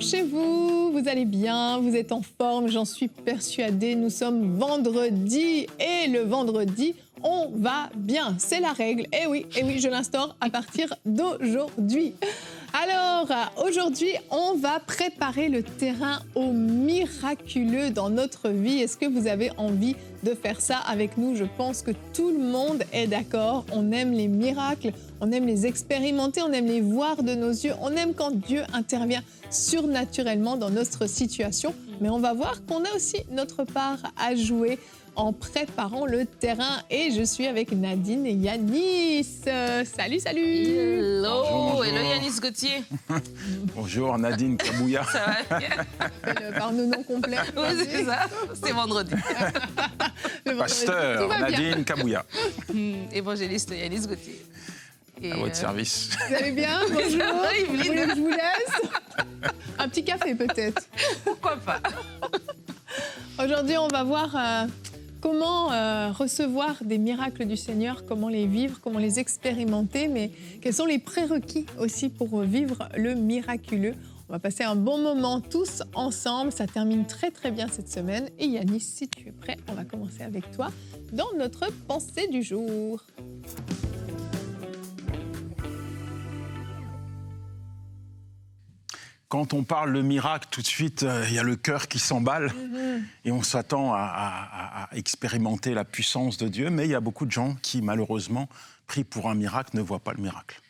Bonjour chez vous, vous allez bien, vous êtes en forme, j'en suis persuadée. Nous sommes vendredi et le vendredi, on va bien. C'est la règle. Et oui, je l'instaure à partir d'aujourd'hui. Alors, aujourd'hui, on va préparer le terrain au miraculeux dans notre vie. Est-ce que vous avez envie de faire ça avec nous? Je pense que tout le monde est d'accord. On aime les miracles, on aime les expérimenter, on aime les voir de nos yeux. On aime quand Dieu intervient surnaturellement dans notre situation. Mais on va voir qu'on a aussi notre part à jouer en préparant le terrain. Et je suis avec Nadine et Yanis. Salut. Hello, Bonjour. Hello Yanis Gauthier. Bonjour Nadine Kabouya. Ça va bien? Par nos noms complets. Oui, c'est ça, c'est vendredi. Le vendredi, tout Pasteur va bien. Nadine Kabouya. Évangéliste Yanis Gauthier. Et, À votre service. Vous allez bien? Bonjour. Oui, Vous voulez que je vous laisse? Un petit café peut-être. Pourquoi pas? Aujourd'hui, on va voir comment recevoir des miracles du Seigneur, comment les vivre, comment les expérimenter, mais quels sont les prérequis aussi pour vivre le miraculeux. On va passer un bon moment tous ensemble. Ça termine très très bien cette semaine. Et Yanis, si tu es prêt, on va commencer avec toi dans notre pensée du jour. Quand on parle de miracle, tout de suite, il y a le cœur qui s'emballe et on s'attend à expérimenter la puissance de Dieu. Mais il y a beaucoup de gens qui, malheureusement, prient pour un miracle, ne voient pas le miracle.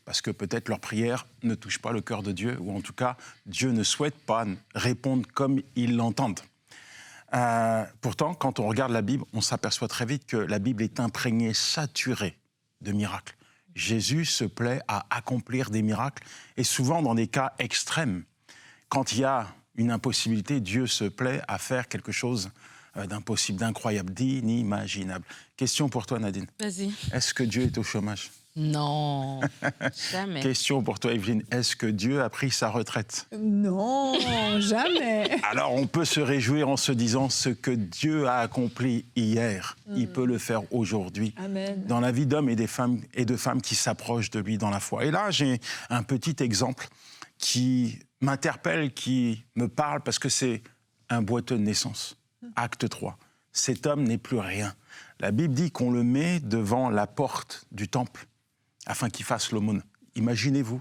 Parce que peut-être leur prière ne touche pas le cœur de Dieu, ou en tout cas, Dieu ne souhaite pas répondre comme ils l'entendent. Pourtant, quand on regarde la Bible, on s'aperçoit très vite que la Bible est imprégnée, saturée de miracles. Jésus se plaît à accomplir des miracles, et souvent dans des cas extrêmes. Quand il y a une impossibilité, Dieu se plaît à faire quelque chose d'impossible, d'incroyable, d'inimaginable. Question pour toi, Nadine. Vas-y. Est-ce que Dieu est au chômage? Non, jamais. Question pour toi, Evelyne. Est-ce que Dieu a pris sa retraite? Non, jamais. Alors, on peut se réjouir en se disant ce que Dieu a accompli hier, il peut le faire aujourd'hui. Amen. Dans la vie d'hommes et de femmes qui s'approchent de lui dans la foi. Et là, j'ai un petit exemple qui m'interpelle, qui me parle, parce que c'est un boiteux de naissance. Acte 3. Cet homme n'est plus rien. La Bible dit qu'on le met devant la porte du temple afin qu'il fasse l'aumône. Imaginez-vous,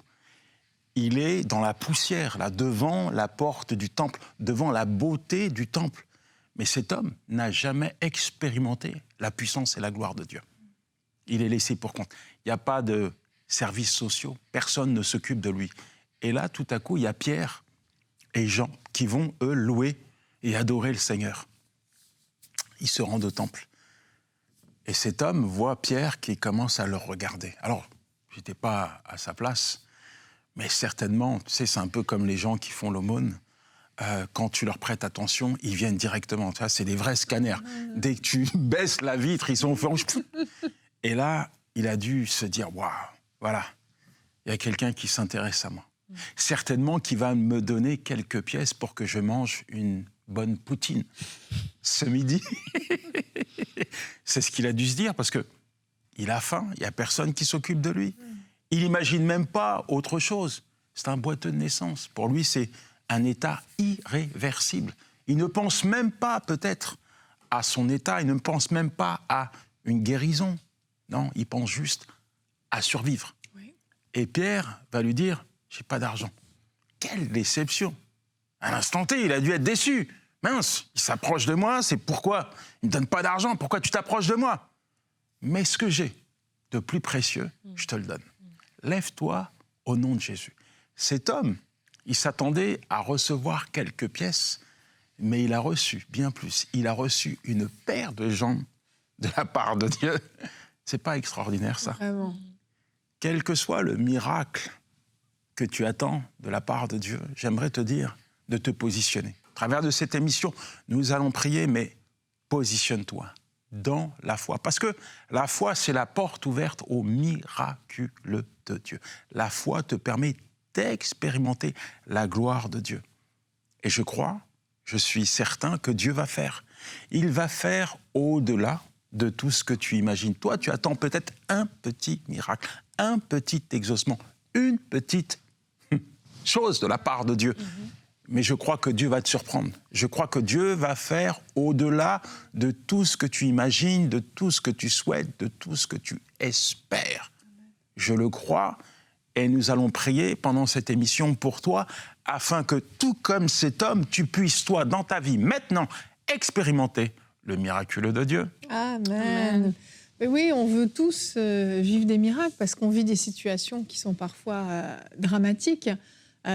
il est dans la poussière, là, devant la porte du temple, devant la beauté du temple. Mais cet homme n'a jamais expérimenté la puissance et la gloire de Dieu. Il est laissé pour compte. Il n'y a pas de services sociaux, personne ne s'occupe de lui. Et là, tout à coup, il y a Pierre et Jean qui vont, eux, louer et adorer le Seigneur. Ils se rendent au temple. Et cet homme voit Pierre qui commence à le regarder. Alors, je n'étais pas à sa place, mais certainement, tu sais, c'est un peu comme les gens qui font l'aumône. Quand tu leur prêtes attention, ils viennent directement. Tu vois, c'est des vrais scanners. Dès que tu baisses la vitre, ils sont au fond. Et là, il a dû se dire, waouh, voilà, il y a quelqu'un qui s'intéresse à moi. Certainement qui va me donner quelques pièces pour que je mange une bonne poutine ce midi. C'est ce qu'il a dû se dire, parce qu'il a faim, il n'y a personne qui s'occupe de lui. Il n'imagine même pas autre chose. C'est un boiteux de naissance. Pour lui, c'est un état irréversible. Il ne pense même pas, peut-être, à son état, il ne pense même pas à une guérison. Non, il pense juste à survivre. Oui. Et Pierre va lui dire, j'ai pas d'argent. Quelle déception! À l'instant T, il a dû être déçu. Mince, il s'approche de moi, c'est pourquoi il ne me donne pas d'argent, pourquoi tu t'approches de moi? Mais ce que j'ai de plus précieux, je te le donne. Lève-toi au nom de Jésus. Cet homme, il s'attendait à recevoir quelques pièces, mais il a reçu bien plus. Il a reçu une paire de jambes de la part de Dieu. C'est pas extraordinaire, ça? Vraiment. Quel que soit le miracle que tu attends de la part de Dieu, j'aimerais te dire de te positionner. À travers de cette émission, nous allons prier, mais positionne-toi dans la foi. Parce que la foi, c'est la porte ouverte au miraculeux de Dieu. La foi te permet d'expérimenter la gloire de Dieu. Et je crois, je suis certain que Dieu va faire. Il va faire au-delà de tout ce que tu imagines. Toi, tu attends peut-être un petit miracle, un petit exaucement, une petite chose de la part de Dieu. Mais je crois que Dieu va te surprendre. Je crois que Dieu va faire au-delà de tout ce que tu imagines, de tout ce que tu souhaites, de tout ce que tu espères. Je le crois et nous allons prier pendant cette émission pour toi afin que, tout comme cet homme, tu puisses, toi, dans ta vie, maintenant, expérimenter le miraculeux de Dieu. Amen. Mais oui, on veut tous vivre des miracles parce qu'on vit des situations qui sont parfois dramatiques.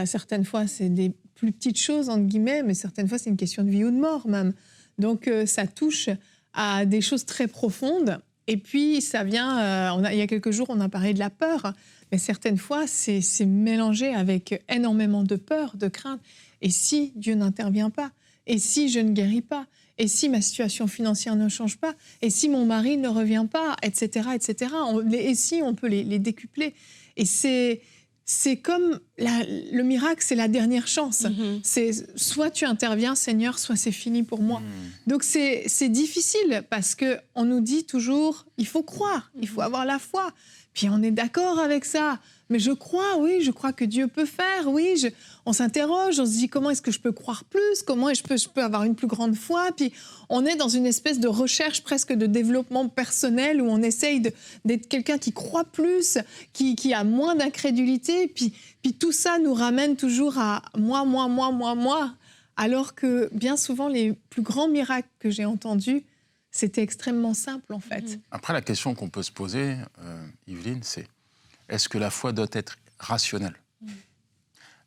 Certaines fois, c'est des plus petites choses, entre guillemets, mais certaines fois, c'est une question de vie ou de mort même. Donc, ça touche à des choses très profondes. Et puis, ça vient... il y a quelques jours, on a parlé de la peur. Mais certaines fois, c'est mélangé avec énormément de peur, de crainte. Et si Dieu n'intervient pas? Et si je ne guéris pas? Et si ma situation financière ne change pas? Et si mon mari ne revient pas? Etc., etc. Et si on peut les décupler? Et c'est comme le miracle, c'est la dernière chance. C'est soit tu interviens, Seigneur, soit c'est fini pour moi. Donc c'est difficile parce qu'on nous dit toujours, il faut croire, il faut avoir la foi. Puis on est d'accord avec ça. Mais je crois, oui, je crois que Dieu peut faire, oui. On s'interroge, on se dit comment est-ce que je peux croire plus? Comment je peux avoir une plus grande foi? Puis on est dans une espèce de recherche presque de développement personnel où on essaye d'être quelqu'un qui croit plus, qui a moins d'incrédulité. Puis tout ça nous ramène toujours à moi. Alors que bien souvent, les plus grands miracles que j'ai entendus, c'était extrêmement simple en fait. Après, la question qu'on peut se poser, Yveline, c'est est-ce que la foi doit être rationnelle?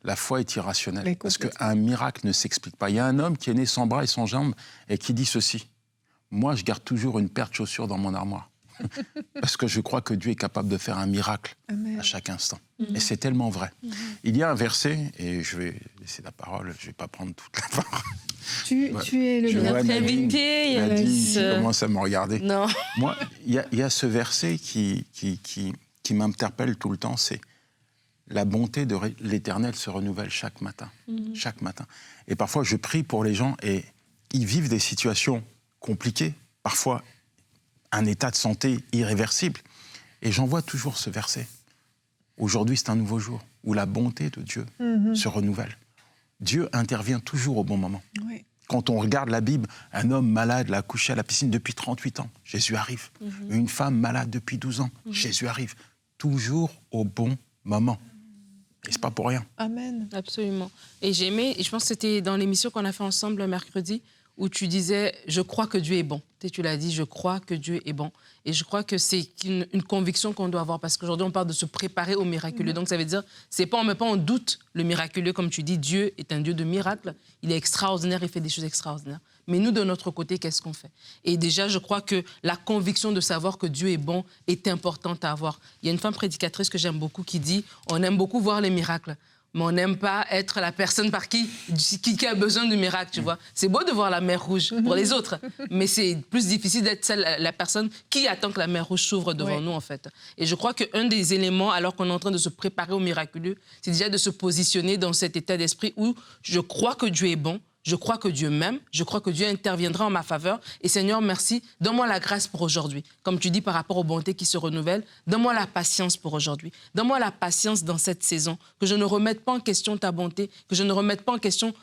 La foi est irrationnelle. Parce qu'un miracle ne s'explique pas. Il y a un homme qui est né sans bras et sans jambes et qui dit ceci. Moi, je garde toujours une paire de chaussures dans mon armoire. Parce que je crois que Dieu est capable de faire un miracle à chaque instant. Et c'est tellement vrai. Il y a un verset, et je vais laisser la parole, je ne vais pas prendre toute la parole. Tu es le notre invité. Nadine commence à me regarder. Non. Moi, il y a ce verset qui m'interpelle tout le temps, c'est la bonté de l'Éternel se renouvelle chaque matin. Chaque matin. Et parfois, je prie pour les gens et ils vivent des situations compliquées, parfois un état de santé irréversible. Et j'en vois toujours ce verset. Aujourd'hui, c'est un nouveau jour où la bonté de Dieu se renouvelle. Dieu intervient toujours au bon moment. Oui. Quand on regarde la Bible, un homme malade l'a accouché à la piscine depuis 38 ans. Jésus arrive. Une femme malade depuis 12 ans. Jésus arrive. Toujours au bon moment. Et c'est pas pour rien. Amen. Absolument. Et j'ai aimé, et je pense que c'était dans l'émission qu'on a fait ensemble mercredi, où tu disais « Je crois que Dieu est bon ». Tu l'as dit, je crois que Dieu est bon. Et je crois que c'est une conviction qu'on doit avoir parce qu'aujourd'hui, on parle de se préparer au miraculeux. Donc, ça veut dire, on ne met pas en doute le miraculeux. Comme tu dis, Dieu est un Dieu de miracles. Il est extraordinaire, il fait des choses extraordinaires. Mais nous, de notre côté, qu'est-ce qu'on fait? Et déjà, je crois que la conviction de savoir que Dieu est bon est importante à avoir. Il y a une femme prédicatrice que j'aime beaucoup qui dit « On aime beaucoup voir les miracles. » Mais on n'aime pas être la personne par qui a besoin du miracle, tu vois. C'est beau de voir la mer rouge pour les autres, mais c'est plus difficile d'être la personne qui attend que la mer rouge s'ouvre devant nous, en fait. Et je crois qu'un des éléments, alors qu'on est en train de se préparer au miraculeux, c'est déjà de se positionner dans cet état d'esprit où je crois que Dieu est bon, je crois que Dieu m'aime, je crois que Dieu interviendra en ma faveur. Et Seigneur, merci, donne-moi la grâce pour aujourd'hui. Comme tu dis par rapport aux bontés qui se renouvellent, donne-moi la patience pour aujourd'hui. Donne-moi la patience dans cette saison, que je ne remette pas en question ta bonté, que je ne remette pas en question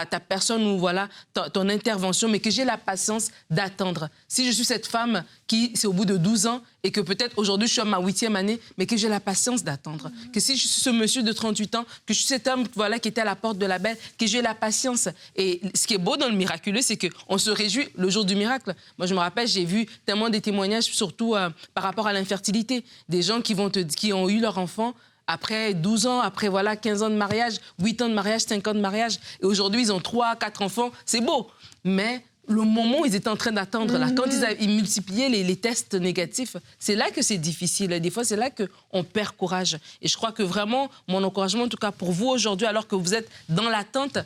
ta personne ou voilà, ton intervention, mais que j'ai la patience d'attendre. Si je suis cette femme qui, c'est au bout de 12 ans, et que peut-être aujourd'hui je suis à ma 8e année, mais que j'ai la patience d'attendre. Que si je suis ce monsieur de 38 ans, que je suis cet homme voilà, qui était à la porte de la belle, que j'ai la patience. Et ce qui est beau dans le miraculeux, c'est qu'on se réjouit le jour du miracle. Moi, je me rappelle, j'ai vu tellement des témoignages, surtout par rapport à l'infertilité. Des gens qui ont eu leur enfant après 12 ans, après voilà, 15 ans de mariage, 8 ans de mariage, 5 ans de mariage. Et aujourd'hui, ils ont 3, 4 enfants. C'est beau. Mais le moment où ils étaient en train d'attendre, là, quand ils multipliaient les tests négatifs, c'est là que c'est difficile. Des fois, c'est là qu'on perd courage. Et je crois que vraiment, mon encouragement, en tout cas pour vous aujourd'hui, alors que vous êtes dans l'attente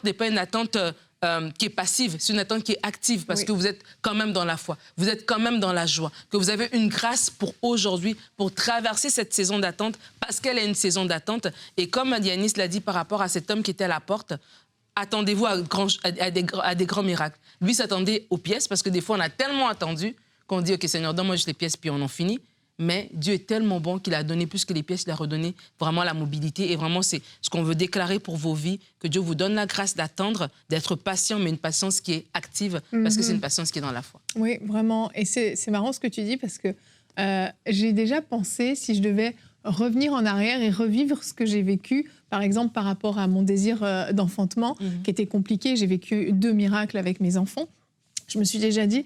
n'est pas une attente qui est passive, c'est une attente qui est active parce que vous êtes quand même dans la foi, vous êtes quand même dans la joie, que vous avez une grâce pour aujourd'hui, pour traverser cette saison d'attente parce qu'elle est une saison d'attente. Et comme Yanis l'a dit par rapport à cet homme qui était à la porte, attendez-vous à des grands miracles. Lui s'attendait aux pièces parce que des fois, on a tellement attendu qu'on dit « Ok, Seigneur, donne-moi juste les pièces, puis on en finit. » mais Dieu est tellement bon qu'il a donné plus que les pièces, il a redonné vraiment la mobilité. Et vraiment, c'est ce qu'on veut déclarer pour vos vies, que Dieu vous donne la grâce d'attendre, d'être patient, mais une patience qui est active, parce que c'est une patience qui est dans la foi. Oui, vraiment. Et c'est marrant ce que tu dis, parce que j'ai déjà pensé, si je devais revenir en arrière et revivre ce que j'ai vécu, par exemple par rapport à mon désir d'enfantement, qui était compliqué. J'ai vécu 2 miracles avec mes enfants. Je me suis déjà dit...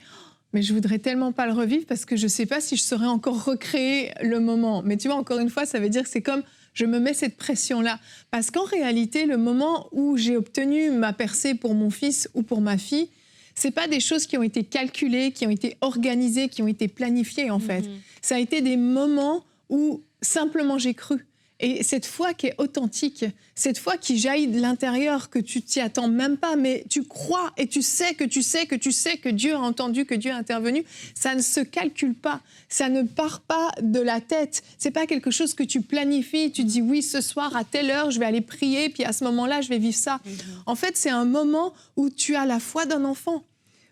mais je voudrais tellement pas le revivre parce que je sais pas si je saurais encore recréer le moment. Mais tu vois, encore une fois, ça veut dire que c'est comme je me mets cette pression-là. Parce qu'en réalité, le moment où j'ai obtenu ma percée pour mon fils ou pour ma fille, c'est pas des choses qui ont été calculées, qui ont été organisées, qui ont été planifiées, en fait. Ça a été des moments où simplement j'ai cru. Et cette foi qui est authentique, cette foi qui jaillit de l'intérieur, que tu t'y attends même pas, mais tu crois et tu sais que Dieu a entendu, que Dieu a intervenu, ça ne se calcule pas, ça ne part pas de la tête. C'est pas quelque chose que tu planifies, tu dis oui, ce soir à telle heure, je vais aller prier, puis à ce moment-là, je vais vivre ça. En fait, c'est un moment où tu as la foi d'un enfant.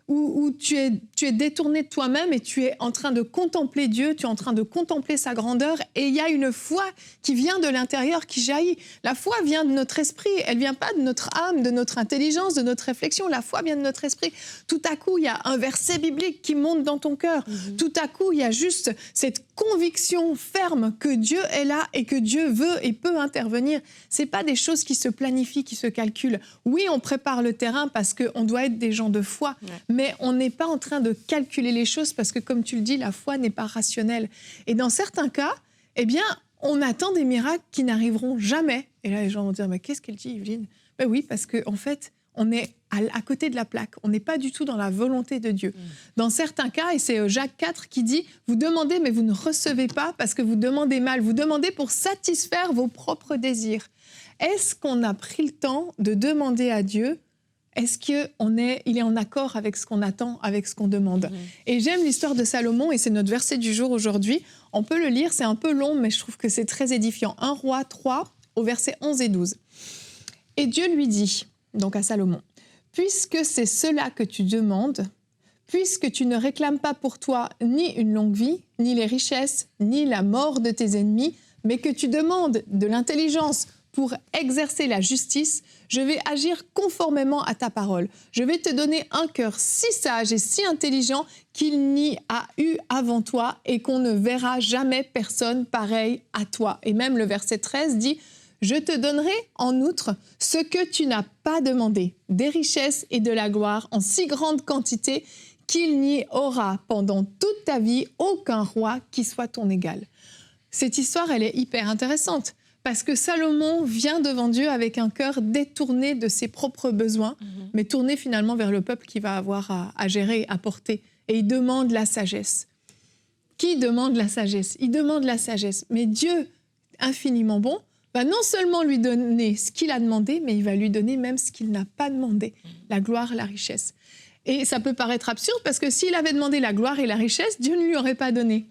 Où tu es détourné de toi-même et tu es en train de contempler Dieu, tu es en train de contempler sa grandeur et il y a une foi qui vient de l'intérieur, qui jaillit. La foi vient de notre esprit, elle vient pas de notre âme, de notre intelligence, de notre réflexion. La foi vient de notre esprit. Tout à coup, il y a un verset biblique qui monte dans ton cœur. Tout à coup, il y a juste cette conviction ferme que Dieu est là et que Dieu veut et peut intervenir. C'est pas des choses qui se planifient, qui se calculent. Oui, on prépare le terrain parce qu'on doit être des gens de foi, mais on n'est pas en train de calculer les choses parce que, comme tu le dis, la foi n'est pas rationnelle. Et dans certains cas, eh bien, on attend des miracles qui n'arriveront jamais. Et là, les gens vont dire, mais qu'est-ce qu'elle dit, Yveline ? Ben oui, parce qu'en fait, on est à côté de la plaque. On n'est pas du tout dans la volonté de Dieu. Dans certains cas, et c'est Jacques 4 qui dit, vous demandez, mais vous ne recevez pas parce que vous demandez mal. Vous demandez pour satisfaire vos propres désirs. Est-ce qu'on a pris le temps de demander à Dieu ? Est-ce qu'il est en accord avec ce qu'on attend, avec ce qu'on demande ? Et j'aime l'histoire de Salomon, et c'est notre verset du jour aujourd'hui. On peut le lire, c'est un peu long, mais je trouve que c'est très édifiant. 1 Roi 3, au verset 11 et 12. Et Dieu lui dit, donc à Salomon, « Puisque c'est cela que tu demandes, puisque tu ne réclames pas pour toi ni une longue vie, ni les richesses, ni la mort de tes ennemis, mais que tu demandes de l'intelligence pour exercer la justice, je vais agir conformément à ta parole. Je vais te donner un cœur si sage et si intelligent qu'il n'y a eu avant toi et qu'on ne verra jamais personne pareil à toi. » Et même le verset 13 dit « Je te donnerai en outre ce que tu n'as pas demandé, des richesses et de la gloire en si grande quantité qu'il n'y aura pendant toute ta vie aucun roi qui soit ton égal. » Cette histoire, elle est hyper intéressante. Parce que Salomon vient devant Dieu avec un cœur détourné de ses propres besoins, mais tourné finalement vers le peuple qu'il va avoir à gérer, à porter. Et il demande la sagesse. Qui demande la sagesse ? Il demande la sagesse. Mais Dieu, infiniment bon, va non seulement lui donner ce qu'il a demandé, mais il va lui donner même ce qu'il n'a pas demandé, la gloire, la richesse. Et ça peut paraître absurde parce que s'il avait demandé la gloire et la richesse, Dieu ne lui aurait pas donné.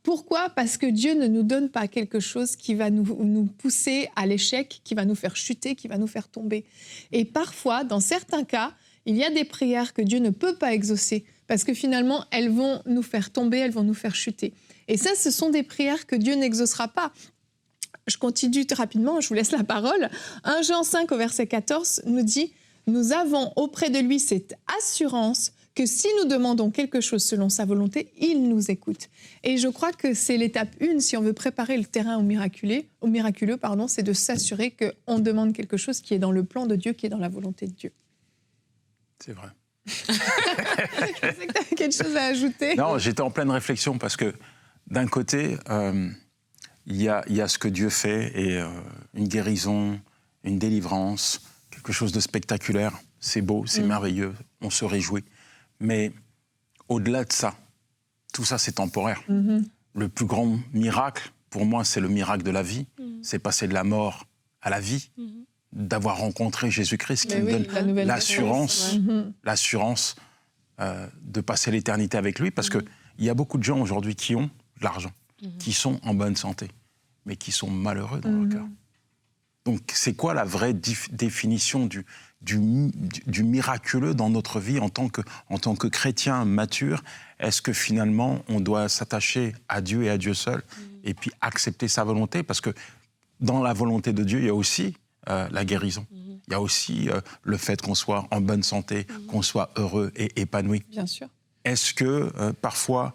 Pourquoi ? Parce que Dieu ne nous donne pas quelque chose qui va nous pousser à l'échec, qui va nous faire chuter, qui va nous faire tomber. Et parfois, dans certains cas, il y a des prières que Dieu ne peut pas exaucer parce que finalement, elles vont nous faire tomber, elles vont nous faire chuter. Et ça, ce sont des prières que Dieu n'exaucera pas. Je continue rapidement, je vous laisse la parole. 1 Jean 5 au verset 14 nous dit « Nous avons auprès de lui cette assurance que si nous demandons quelque chose selon sa volonté, il nous écoute. » Et je crois que c'est l'étape 1, si on veut préparer le terrain au miraculeux, c'est de s'assurer qu'on demande quelque chose qui est dans le plan de Dieu, qui est dans la volonté de Dieu. C'est vrai. Je sais que tu as quelque chose à ajouter. Non, j'étais en pleine réflexion parce que d'un côté, il y a ce que Dieu fait et une guérison, une délivrance, quelque chose de spectaculaire. C'est beau, c'est merveilleux, on se réjouit. Mais au-delà de ça, tout ça, c'est temporaire. Le plus grand miracle, pour moi, c'est le miracle de la vie. C'est passer de la mort à la vie, d'avoir rencontré Jésus-Christ qui me donne l'assurance de passer l'éternité avec lui. Parce qu'il y a beaucoup de gens aujourd'hui qui ont de l'argent, qui sont en bonne santé, mais qui sont malheureux dans leur cœur. Donc, c'est quoi la vraie définition du miraculeux dans notre vie en tant que chrétien mature? Est-ce que finalement, on doit s'attacher à Dieu et à Dieu seul et puis accepter sa volonté? Parce que dans la volonté de Dieu, il y a aussi la guérison. Il y a aussi le fait qu'on soit en bonne santé, qu'on soit heureux et épanoui. Bien sûr. Est-ce que parfois,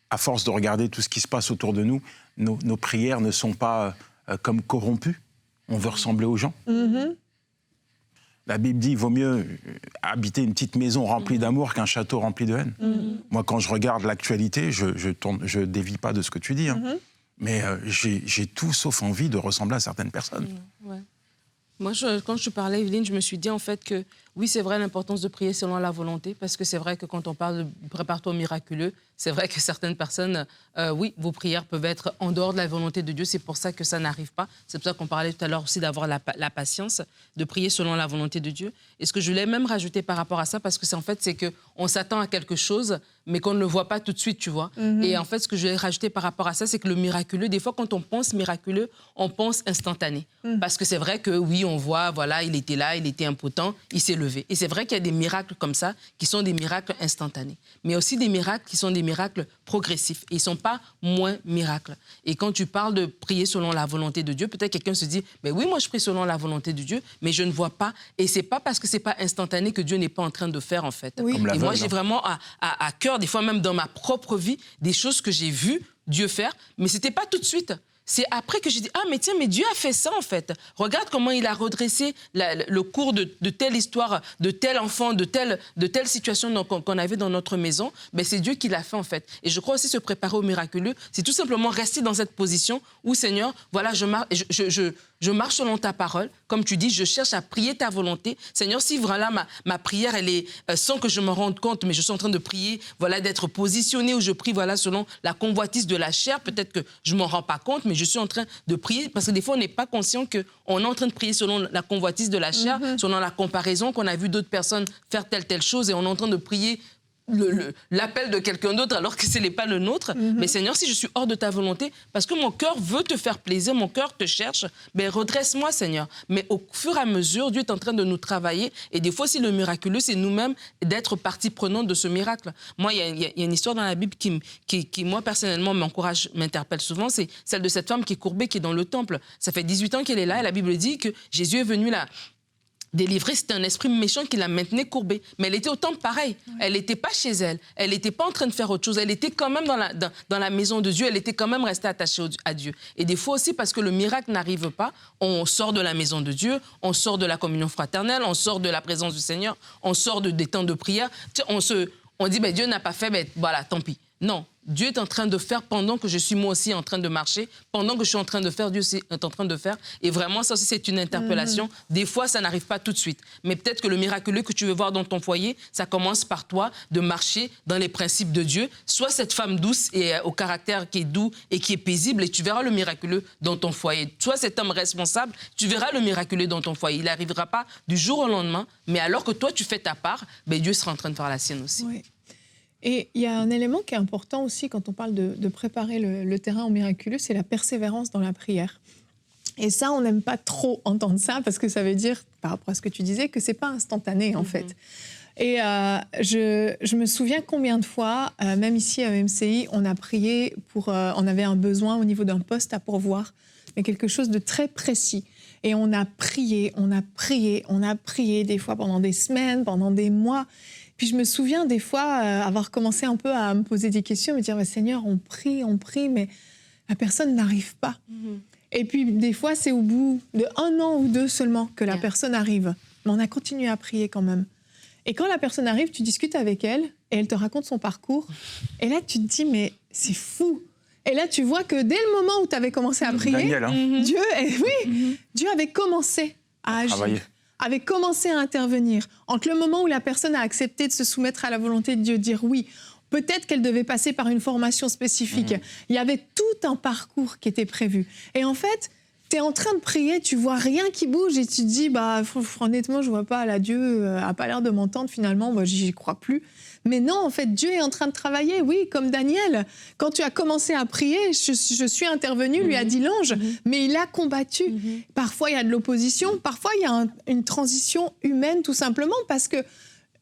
à force de regarder tout ce qui se passe autour de nous, nos prières ne sont pas comme corrompues? On veut ressembler aux gens. La Bible dit qu'il vaut mieux habiter une petite maison remplie d'amour qu'un château rempli de haine. Moi, quand je regarde l'actualité, je dévie pas de ce que tu dis, hein, mais j'ai tout sauf envie de ressembler à certaines personnes. Ouais. Moi, quand je parlais, Evelyne, je me suis dit en fait que oui, c'est vrai l'importance de prier selon la volonté, parce que c'est vrai que quand on parle de prépare-toi au miraculeux, c'est vrai que certaines personnes, oui, vos prières peuvent être en dehors de la volonté de Dieu, c'est pour ça que ça n'arrive pas. C'est pour ça qu'on parlait tout à l'heure aussi d'avoir la patience, de prier selon la volonté de Dieu. Et ce que je voulais même rajouter par rapport à ça, parce que c'est qu'on s'attend à quelque chose, mais qu'on ne le voit pas tout de suite, tu vois. Et en fait, ce que je voulais rajouter par rapport à ça, c'est que le miraculeux, des fois, quand on pense miraculeux, on pense instantané. Parce que c'est vrai que oui, on voit, voilà, il était là, il était impotent, il s'est levé. Et c'est vrai qu'il y a des miracles comme ça, qui sont des miracles instantanés. Mais il y a aussi des miracles qui sont des miracles progressifs. Et ils ne sont pas moins miracles. Et quand tu parles de prier selon la volonté de Dieu, peut-être quelqu'un se dit, mais oui, moi je prie selon la volonté de Dieu, mais je ne vois pas. Et ce n'est pas parce que ce n'est pas instantané que Dieu n'est pas en train de faire, en fait. Oui. Et moi, j'ai vraiment à cœur, des fois même dans ma propre vie, des choses que j'ai vues Dieu faire, mais ce n'était pas tout de suite. C'est après que j'ai dit, ah mais tiens, mais Dieu a fait ça en fait. Regarde comment il a redressé le cours de telle histoire, de tel enfant, de telle situation qu'on avait dans notre maison. Ben, c'est Dieu qui l'a fait en fait. Et je crois aussi se préparer au miraculeux, c'est tout simplement rester dans cette position où, Seigneur, voilà, je marche selon ta parole. Comme tu dis, je cherche à prier ta volonté. Seigneur, si voilà ma prière, elle est sans que je me rende compte, mais je suis en train de prier, voilà, d'être positionné où je prie, voilà, selon la convoitise de la chair. Peut-être que je ne m'en rends pas compte, mais je suis en train de prier, parce que des fois, on n'est pas conscient qu'on est en train de prier selon la convoitise de la chair, selon la comparaison, qu'on a vu d'autres personnes faire telle chose, et on est en train de prier l'appel de quelqu'un d'autre alors que ce n'est pas le nôtre. Mais Seigneur, si je suis hors de ta volonté, parce que mon cœur veut te faire plaisir, mon cœur te cherche, ben redresse-moi, Seigneur. Mais au fur et à mesure, Dieu est en train de nous travailler. Et des fois, si le miraculeux, c'est nous-mêmes d'être partie prenante de ce miracle. Moi, il y a une histoire dans la Bible qui moi, personnellement, m'encourage, m'interpelle souvent. C'est celle de cette femme qui est courbée, qui est dans le temple. Ça fait 18 ans qu'elle est là, et la Bible dit que Jésus est venu là délivrée, c'était un esprit méchant qui la maintenait courbée. Mais elle était au temple pareil. Elle n'était pas chez elle. Elle n'était pas en train de faire autre chose. Elle était quand même dans la maison de Dieu. Elle était quand même restée attachée à Dieu. Et des fois aussi, parce que le miracle n'arrive pas, on sort de la maison de Dieu, on sort de la communion fraternelle, on sort de la présence du Seigneur, on sort des temps de prière. On dit, Dieu n'a pas fait, voilà, tant pis. Non, Dieu est en train de faire pendant que je suis moi aussi en train de marcher, pendant que je suis en train de faire, Dieu est en train de faire. Et vraiment, ça aussi, c'est une interpellation. Des fois, ça n'arrive pas tout de suite. Mais peut-être que le miraculeux que tu veux voir dans ton foyer, ça commence par toi de marcher dans les principes de Dieu. Sois cette femme douce et au caractère qui est doux et qui est paisible, et tu verras le miraculeux dans ton foyer. Sois cet homme responsable, tu verras le miraculeux dans ton foyer. Il n'arrivera pas du jour au lendemain, mais alors que toi, tu fais ta part, Dieu sera en train de faire la sienne aussi. Oui. Et il y a un élément qui est important aussi quand on parle de préparer le terrain au miraculeux, c'est la persévérance dans la prière. Et ça, on n'aime pas trop entendre ça, parce que ça veut dire, par rapport à ce que tu disais, que ce n'est pas instantané, en fait. Et je me souviens combien de fois, même ici à MCI, on a prié on avait un besoin au niveau d'un poste à pourvoir, mais quelque chose de très précis. Et on a prié, des fois pendant des semaines, pendant des mois. Puis je me souviens des fois avoir commencé un peu à me poser des questions, me dire, Seigneur, on prie, mais la personne n'arrive pas. Et puis des fois, c'est au bout d'1 an ou 2 seulement que la personne arrive. Mais on a continué à prier quand même. Et quand la personne arrive, tu discutes avec elle, et elle te raconte son parcours. Et là, tu te dis, mais c'est fou. Et là, tu vois que dès le moment où tu avais commencé à prier, Daniel, hein. Dieu avait commencé à agir. Travailler. Avait commencé à intervenir. Entre le moment où la personne a accepté de se soumettre à la volonté de Dieu, dire oui, peut-être qu'elle devait passer par une formation spécifique. Il y avait tout un parcours qui était prévu. Et en fait, tu es en train de prier, tu vois rien qui bouge et tu te dis, honnêtement, je vois pas, là, Dieu a pas l'air de m'entendre finalement, j'y crois plus. Mais non, en fait, Dieu est en train de travailler, oui, comme Daniel. Quand tu as commencé à prier, je suis intervenue, lui a dit l'ange, mais il a combattu. Parfois, il y a de l'opposition, parfois, il y a une transition humaine, tout simplement, parce que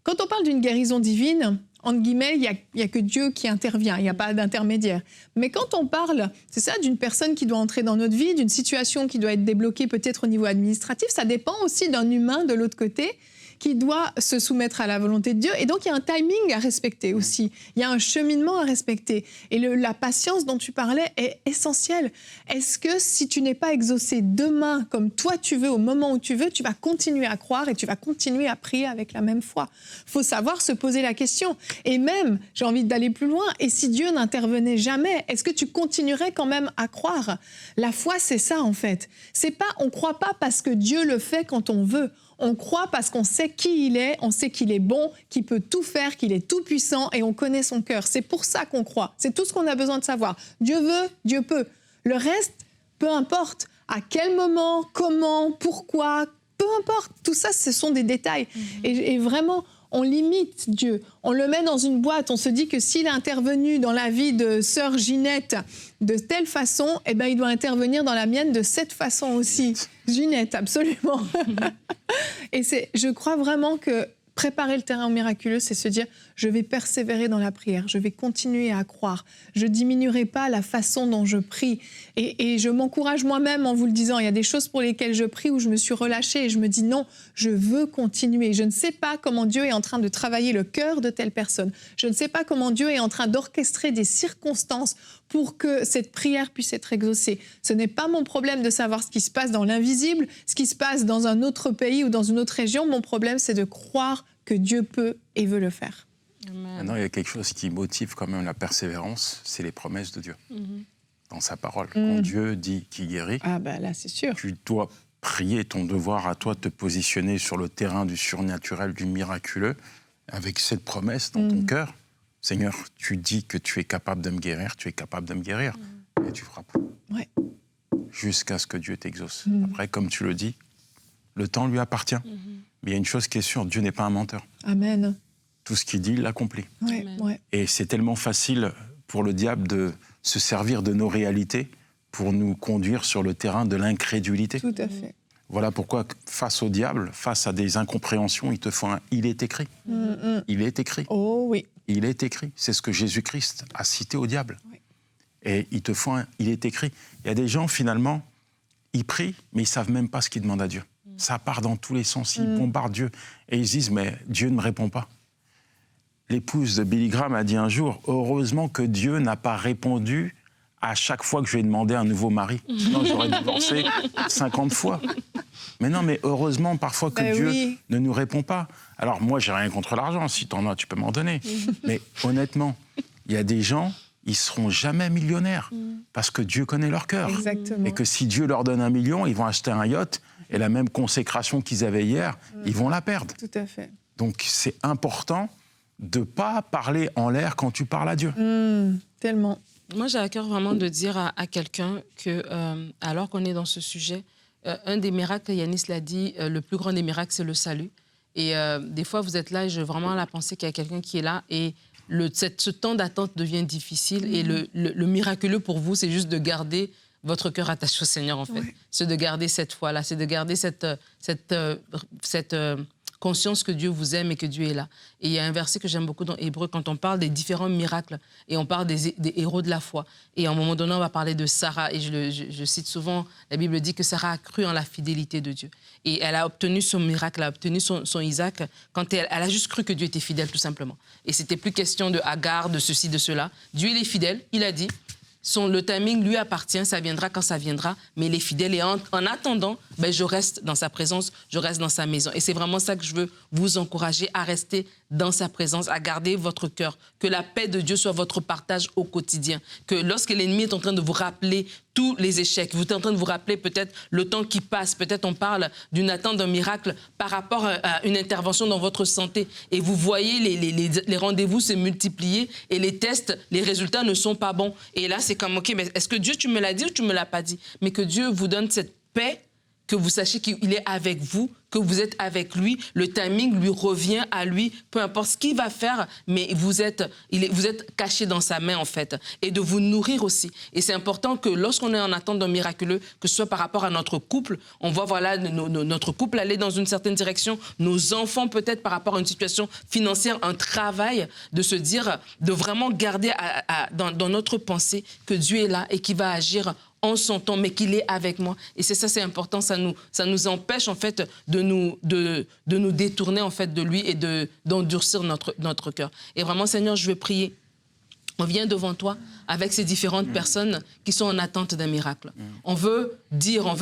quand on parle d'une guérison divine, entre guillemets, il y a que Dieu qui intervient, il n'y a pas d'intermédiaire. Mais quand on parle, c'est ça, d'une personne qui doit entrer dans notre vie, d'une situation qui doit être débloquée peut-être au niveau administratif, ça dépend aussi d'un humain de l'autre côté qui doit se soumettre à la volonté de Dieu. Et donc, il y a un timing à respecter aussi. Il y a un cheminement à respecter. Et la patience dont tu parlais est essentielle. Est-ce que si tu n'es pas exaucé demain comme toi tu veux, au moment où tu veux, tu vas continuer à croire et tu vas continuer à prier avec la même foi? Il faut savoir se poser la question. Et même, j'ai envie d'aller plus loin, et si Dieu n'intervenait jamais, est-ce que tu continuerais quand même à croire? La foi, c'est ça en fait. C'est pas, on ne croit pas parce que Dieu le fait quand on veut. On croit parce qu'on sait qui il est, on sait qu'il est bon, qu'il peut tout faire, qu'il est tout puissant et on connaît son cœur. C'est pour ça qu'on croit. C'est tout ce qu'on a besoin de savoir. Dieu veut, Dieu peut. Le reste, peu importe. À quel moment, comment, pourquoi, peu importe. Tout ça, ce sont des détails. Et vraiment, on limite Dieu. On le met dans une boîte. On se dit que s'il a intervenu dans la vie de sœur Ginette de telle façon, eh ben, il doit intervenir dans la mienne de cette façon aussi. Ginette, absolument. Et je crois vraiment que préparer le terrain au miraculeux, c'est se dire, je vais persévérer dans la prière, je vais continuer à croire, je diminuerai pas la façon dont je prie. Et je m'encourage moi-même en vous le disant, il y a des choses pour lesquelles je prie où je me suis relâchée et je me dis non, je veux continuer. Je ne sais pas comment Dieu est en train de travailler le cœur de telle personne. Je ne sais pas comment Dieu est en train d'orchestrer des circonstances pour que cette prière puisse être exaucée. Ce n'est pas mon problème de savoir ce qui se passe dans l'invisible, ce qui se passe dans un autre pays ou dans une autre région. Mon problème, c'est de croire que Dieu peut et veut le faire. Maintenant, il y a quelque chose qui motive quand même la persévérance, c'est les promesses de Dieu. Dans sa parole. Quand Dieu dit qu'il guérit, Là, c'est sûr. Tu dois prier, ton devoir à toi de te positionner sur le terrain du surnaturel, du miraculeux, avec cette promesse dans ton cœur. Seigneur, tu dis que tu es capable de me guérir, tu es capable de me guérir. Et tu frappes. Ouais. Jusqu'à ce que Dieu t'exauce. Après, comme tu le dis, le temps lui appartient. Mais il y a une chose qui est sûre, Dieu n'est pas un menteur. Amen. Tout ce qu'il dit, il l'accomplit. Ouais. Et c'est tellement facile pour le diable de se servir de nos réalités pour nous conduire sur le terrain de l'incrédulité. Tout à fait. Voilà pourquoi, face au diable, face à des incompréhensions, il te faut un « il est écrit ». Il est écrit. Oh oui. Il est écrit. C'est ce que Jésus-Christ a cité au diable. Oui. Et il te faut un « il est écrit ». Il y a des gens, finalement, ils prient, mais ils ne savent même pas ce qu'ils demandent à Dieu. Ça part dans tous les sens, ils bombardent Dieu. Et ils disent « mais Dieu ne me répond pas ». L'épouse de Billy Graham a dit un jour « heureusement que Dieu n'a pas répondu à chaque fois que je lui ai demandé un nouveau mari. Sinon, j'aurais divorcé 50 fois. » Mais non, mais heureusement parfois que Dieu ne nous répond pas. Alors moi, j'ai rien contre l'argent. Si t'en as, tu peux m'en donner. Mais honnêtement, il y a des gens, ils seront jamais millionnaires parce que Dieu connaît leur cœur. Exactement. Et que si Dieu leur donne 1 million, ils vont acheter un yacht et la même consécration qu'ils avaient hier, ils vont la perdre. Tout à fait. Donc c'est important de ne pas parler en l'air quand tu parles à Dieu. Tellement. Moi, j'ai à cœur vraiment de dire à quelqu'un que, alors qu'on est dans ce sujet, un des miracles, Yanis l'a dit, le plus grand des miracles, c'est le salut. Et des fois, vous êtes là et j'ai vraiment la pensée qu'il y a quelqu'un qui est là et ce temps d'attente devient difficile. Et le miraculeux pour vous, c'est juste de garder votre cœur attaché au Seigneur, en fait. Ouais. C'est de garder cette foi-là, c'est de garder cette conscience que Dieu vous aime et que Dieu est là. Et il y a un verset que j'aime beaucoup dans Hébreux, quand on parle des différents miracles, et on parle des héros de la foi. Et à un moment donné, on va parler de Sarah, et je cite souvent, la Bible dit que Sarah a cru en la fidélité de Dieu. Et elle a obtenu son miracle, elle a obtenu son Isaac, quand elle a juste cru que Dieu était fidèle, tout simplement. Et c'était plus question de Agar, de ceci, de cela. Dieu, il est fidèle, il a dit. Le timing lui appartient, ça viendra quand ça viendra, mais il est fidèle. Et en attendant, je reste dans sa présence, je reste dans sa maison. Et c'est vraiment ça que je veux vous encourager, à rester dans sa présence, à garder votre cœur. Que la paix de Dieu soit votre partage au quotidien. Que lorsque l'ennemi est en train de vous rappeler tous les échecs, vous êtes en train de vous rappeler peut-être le temps qui passe, peut-être on parle d'une attente d'un miracle par rapport à une intervention dans votre santé. Et vous voyez les rendez-vous se multiplier et les tests, les résultats ne sont pas bons. Et là, c'est comme, OK, mais est-ce que Dieu, tu me l'as dit ou tu me l'as pas dit? Mais que Dieu vous donne cette paix, que vous sachiez qu'il est avec vous, que vous êtes avec lui, le timing lui revient à lui, peu importe ce qu'il va faire, mais vous êtes caché dans sa main en fait, et de vous nourrir aussi. Et c'est important que lorsqu'on est en attente d'un miraculeux, que ce soit par rapport à notre couple, on voit voilà notre couple aller dans une certaine direction, nos enfants peut-être par rapport à une situation financière, un travail, de se dire, de vraiment garder dans notre pensée que Dieu est là et qu'il va agir en son temps, mais qu'il est avec moi. Et c'est important, ça nous empêche en fait de nous détourner en fait de lui et d'endurcir notre cœur. Et vraiment, Seigneur, je veux prier. On vient devant toi avec ces différentes personnes qui sont en attente d'un miracle. On veut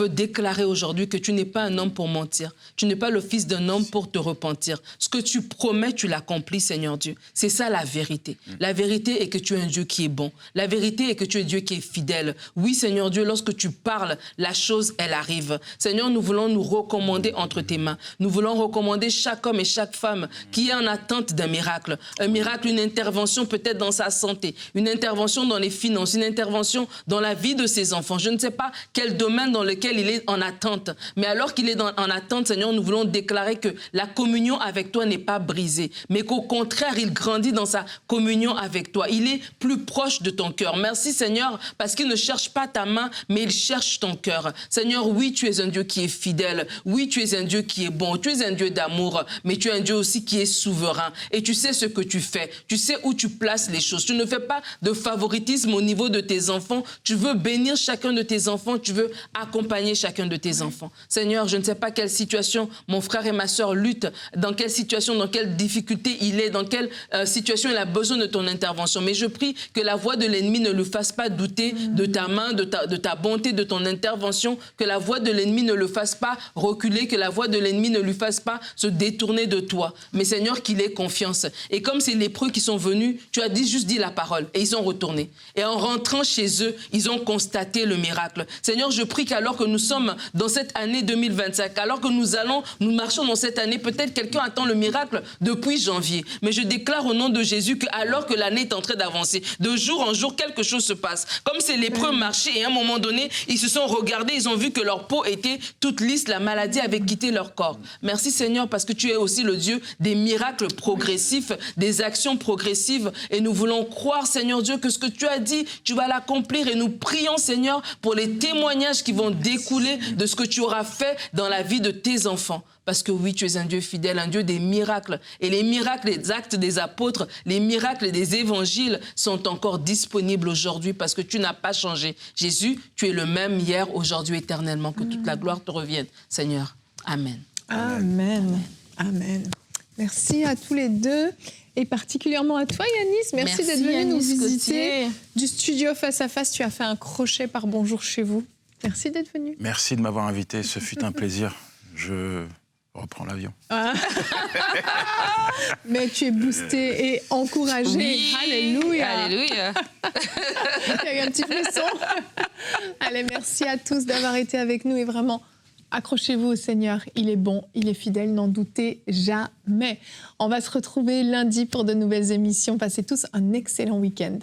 déclarer aujourd'hui que tu n'es pas un homme pour mentir. Tu n'es pas le fils d'un homme pour te repentir. Ce que tu promets, tu l'accomplis, Seigneur Dieu. C'est ça la vérité. La vérité est que tu es un Dieu qui est bon. La vérité est que tu es Dieu qui est fidèle. Oui, Seigneur Dieu, lorsque tu parles, la chose, elle arrive. Seigneur, nous voulons nous recommander entre tes mains. Nous voulons recommander chaque homme et chaque femme qui est en attente d'un miracle. Un miracle, une intervention peut-être dans sa santé, une intervention dans les finances, une intervention dans la vie de ses enfants. Je ne sais pas quel domaine dans lequel il est en attente. Mais alors qu'il est en attente, Seigneur, nous voulons déclarer que la communion avec toi n'est pas brisée, mais qu'au contraire, il grandit dans sa communion avec toi. Il est plus proche de ton cœur. Merci, Seigneur, parce qu'il ne cherche pas ta main, mais il cherche ton cœur. Seigneur, oui, tu es un Dieu qui est fidèle. Oui, tu es un Dieu qui est bon. Tu es un Dieu d'amour, mais tu es un Dieu aussi qui est souverain. Et tu sais ce que tu fais. Tu sais où tu places les choses. Tu ne fais pas de favoritisme au niveau de tes enfants. Tu veux bénir chacun de tes enfants. Tu veux accompagner chacun de tes enfants. Seigneur, je ne sais pas quelle situation mon frère et ma sœur luttent, dans quelle situation, dans quelle difficulté il est, dans quelle situation il a besoin de ton intervention. Mais je prie que la voix de l'ennemi ne le fasse pas douter de ta main, de ta bonté, de ton intervention, que la voix de l'ennemi ne le fasse pas reculer, que la voix de l'ennemi ne lui fasse pas se détourner de toi. Mais Seigneur, qu'il ait confiance. Et comme ces lépreux qui sont venus, tu as juste dit la parole et ils sont retournés. Et en rentrant chez eux, ils ont constaté le miracle. Seigneur, je prie qu'alors que nous sommes dans cette année 2025, alors que nous marchons dans cette année, peut-être quelqu'un attend le miracle depuis janvier. Mais je déclare au nom de Jésus que alors que l'année est en train d'avancer, de jour en jour, quelque chose se passe. Comme ces lépreux marchaient et à un moment donné, ils se sont regardés, ils ont vu que leur peau était toute lisse, la maladie avait quitté leur corps. Merci Seigneur parce que tu es aussi le Dieu des miracles progressifs, des actions progressives et nous voulons croire Seigneur Dieu que ce que tu as dit, tu vas l'accomplir et nous prions Seigneur pour les témoignages qui vont découler de ce que tu auras fait dans la vie de tes enfants. Parce que oui, tu es un Dieu fidèle, un Dieu des miracles. Et les miracles, les actes des apôtres, les miracles des évangiles sont encore disponibles aujourd'hui parce que tu n'as pas changé. Jésus, tu es le même hier, aujourd'hui, éternellement. Que toute la gloire te revienne, Seigneur. Amen. Amen. Amen. Merci à tous les deux. Et particulièrement à toi, Yanis. Merci d'être venu nous visiter du studio Face à Face. Tu as fait un crochet par Bonjour chez vous. Merci d'être venu. Merci de m'avoir invité. Ce fut un plaisir. Je reprends l'avion. Ah. Mais tu es boosté et encouragé. Oui. Alléluia. Alléluia. Il y a eu un petit frisson. Allez, merci à tous d'avoir été avec nous et vraiment, accrochez-vous au Seigneur. Il est bon, il est fidèle, n'en doutez jamais. On va se retrouver lundi pour de nouvelles émissions. Passez tous un excellent week-end.